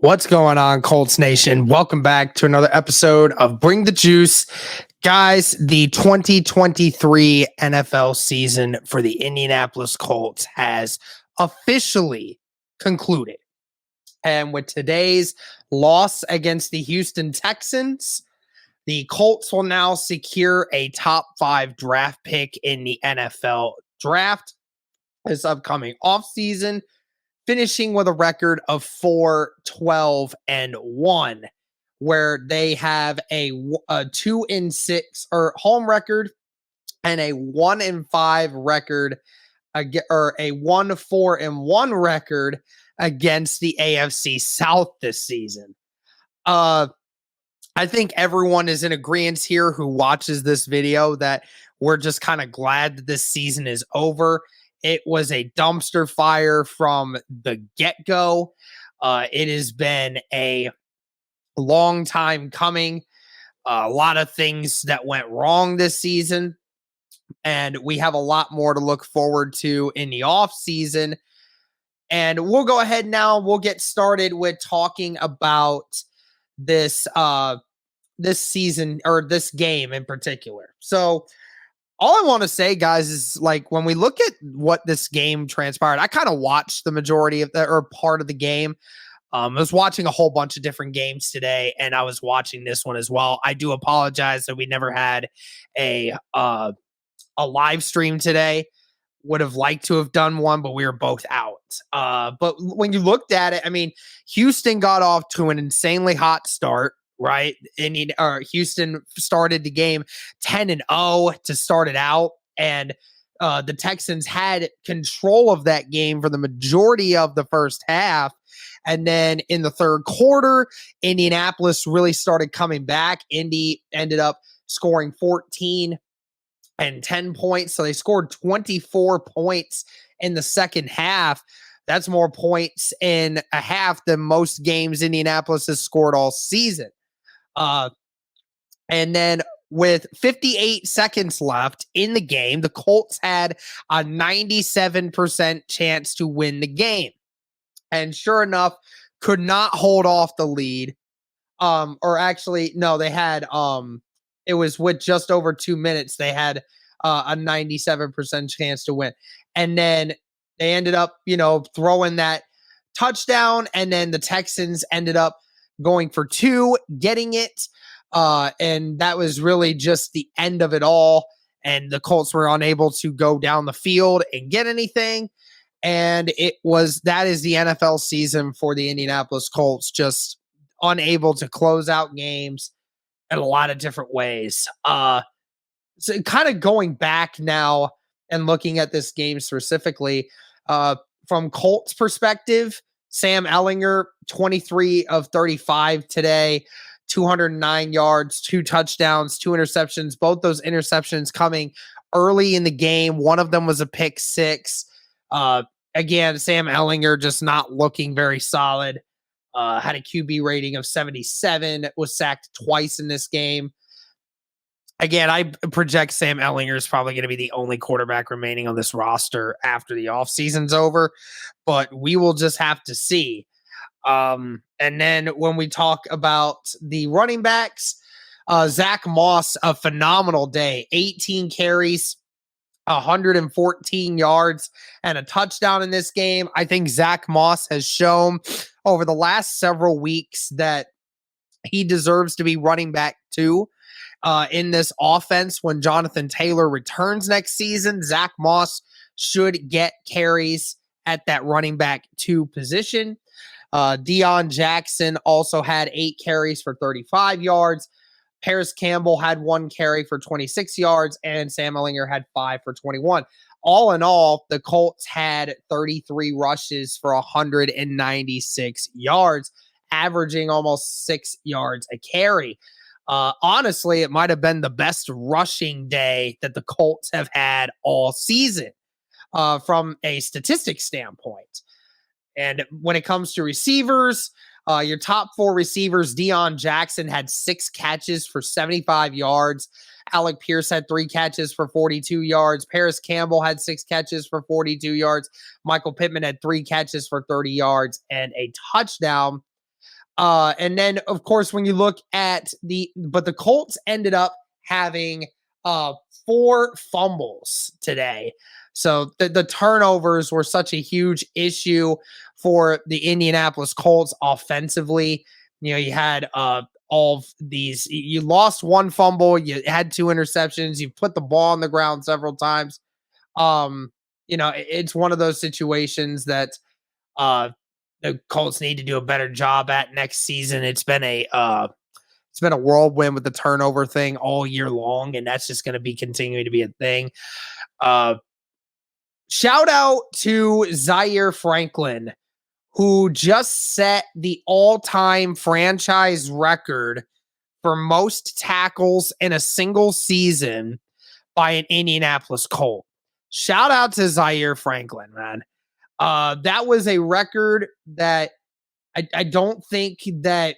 What's going on, Colts Nation? Welcome back to another episode of Bring the Juice. Guys, the 2023 NFL season for the Indianapolis Colts has officially concluded. And with today's loss against the Houston Texans, the Colts will now secure a top 5 draft pick in the NFL draft this upcoming offseason, finishing with a record of 4-12-1, where they have a 2-6 or home record and a 1-5 record, or a 1-4-1 record against the AFC South this season. I think everyone is in agreement here who watches this video that we're just kind of glad that this season is over. It was a dumpster fire from the get-go. It has been a long time coming. A lot of things that went wrong this season, and we have a lot more to look forward to in the off season. And we'll go ahead now. We'll get started with talking about this this season, or this game in particular. So all I want to say, guys, is like when we look at what this game transpired, I kind of watched the majority of the, or part of the game. I was watching a whole bunch of different games today, and I was watching this one as well. I do apologize that we never had a live stream today. Would have liked to have done one, but we were both out. But when you looked at it, I mean, Houston got off to an insanely hot start. Right. Houston started the game 10-0 to start it out. And the Texans had control of that game for the majority of the first half. And then in the third quarter, Indianapolis really started coming back. Indy ended up scoring 14 and 10 points. So they scored 24 points in the second half. That's more points in a half than most games Indianapolis has scored all season. And then with 58 seconds left in the game, the Colts had a 97% chance to win the game. And sure enough, could not hold off the lead. Or actually, no, they had, it was with just over 2 minutes, they had a 97% chance to win. And then they ended up, throwing that touchdown. And then the Texans ended up going for 2, getting it. And that was really just the end of it all. And the Colts were unable to go down the field and get anything. And that is the NFL season for the Indianapolis Colts, just unable to close out games in a lot of different ways. So kind of going back now and looking at this game specifically, from Colts perspective, Sam Ehlinger, 23 of 35 today, 209 yards, 2 touchdowns, 2 interceptions. Both those interceptions coming early in the game. One of them was a pick 6. Again, Sam Ehlinger just not looking very solid. Had a QB rating of 77, was sacked twice in this game. Again, I project Sam Ehlinger is probably going to be the only quarterback remaining on this roster after the offseason's over, but we will just have to see. And then when we talk about the running backs, Zach Moss, a phenomenal day, 18 carries, 114 yards, and a touchdown in this game. I think Zach Moss has shown over the last several weeks that he deserves to be running back 2. In this offense, when Jonathan Taylor returns next season, Zach Moss should get carries at that running back 2 position. Deion Jackson also had 8 carries for 35 yards. Paris Campbell had 1 carry for 26 yards, and Sam Ehlinger had 5 for 21. All in all, the Colts had 33 rushes for 196 yards, averaging almost 6 yards a carry. Honestly, it might have been the best rushing day that the Colts have had all season, from a statistics standpoint. And when it comes to receivers, your top 4 receivers, Deion Jackson had 6 catches for 75 yards. Alec Pierce had 3 catches for 42 yards. Paris Campbell had 6 catches for 42 yards. Michael Pittman had 3 catches for 30 yards and a touchdown. And then, of course, when you look at the Colts ended up having 4 fumbles today. So the turnovers were such a huge issue for the Indianapolis Colts offensively. You had all of these, you lost 1 fumble, you had 2 interceptions, you put the ball on the ground several times. Um, it's one of those situations that uh the Colts need to do a better job at next season. It's been a whirlwind with the turnover thing all year long, and that's just going to be continuing to be a thing. Uh, Shout out to Zaire Franklin, who just set the all-time franchise record for most tackles in a single season by an Indianapolis Colt. Shout out to Zaire Franklin, man. That was a record that I don't think that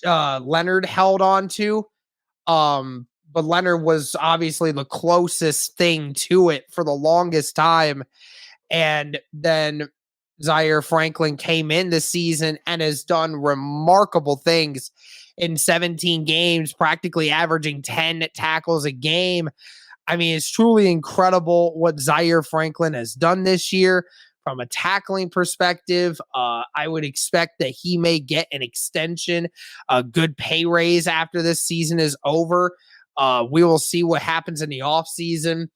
Leonard held on to. But Leonard was obviously the closest thing to it for the longest time. And then Zaire Franklin came in this season and has done remarkable things in 17 games, practically averaging 10 tackles a game. I mean, it's truly incredible what Zaire Franklin has done this year from a tackling perspective. I would expect that he may get an extension, a good pay raise after this season is over. We will see what happens in the offseason.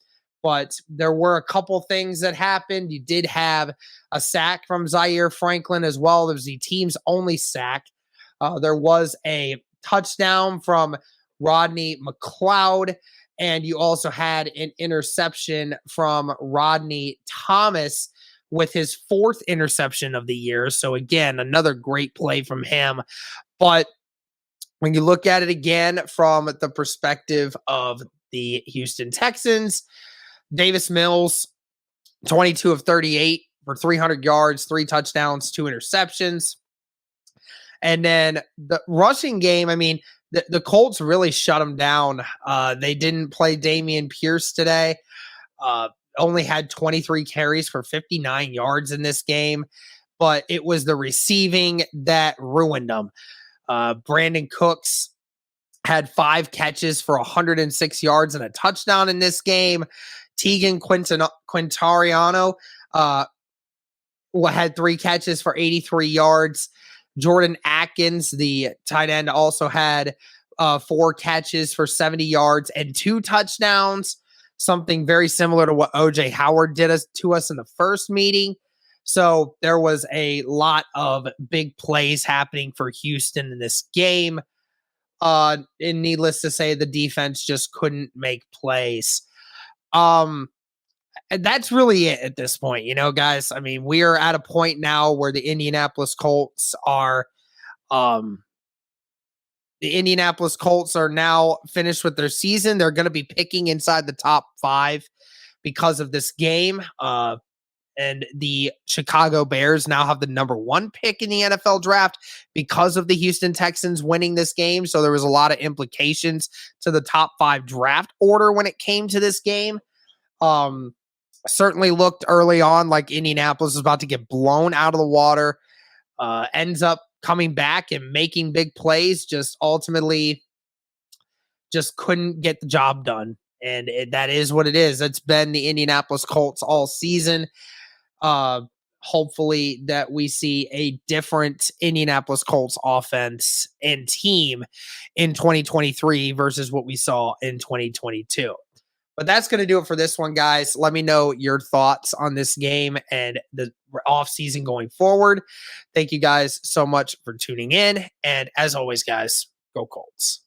But there were a couple things that happened. You did have a sack from Zaire Franklin as well. There was the team's only sack. There was a touchdown from Rodney McLeod. And you also had an interception from Rodney Thomas with his 4th interception of the year. So again, another great play from him. But when you look at it again from the perspective of the Houston Texans, Davis Mills, 22 of 38 for 300 yards, 3 touchdowns, 2 interceptions. And then the rushing game, I mean, the Colts really shut them down. They didn't play Dameon Pierce today. Only had 23 carries for 59 yards in this game, but it was the receiving that ruined them. Brandon Cooks had 5 catches for 106 yards and a touchdown in this game. Tegan Quintariano had 3 catches for 83 yards. Jordan Atkins, the tight end, also had 4 catches for 70 yards and 2 touchdowns, something very similar to what OJ Howard did to us in the first meeting. So there was a lot of big plays happening for Houston in this game. And needless to say, the defense just couldn't make plays. And that's really it at this point, guys. I mean, we are at a point now where the Indianapolis Colts are now finished with their season. They're going to be picking inside the top 5 because of this game. And the Chicago Bears now have the number 1 pick in the NFL draft because of the Houston Texans winning this game. So there was a lot of implications to the top 5 draft order when it came to this game. Certainly looked early on like Indianapolis was about to get blown out of the water. Ends up coming back and making big plays, just ultimately just couldn't get the job done. And that is what it is. It's been the Indianapolis Colts all season. Hopefully that we see a different Indianapolis Colts offense and team in 2023 versus what we saw in 2022. But that's going to do it for this one, guys. Let me know your thoughts on this game and the offseason going forward. Thank you guys so much for tuning in. And as always, guys, go Colts.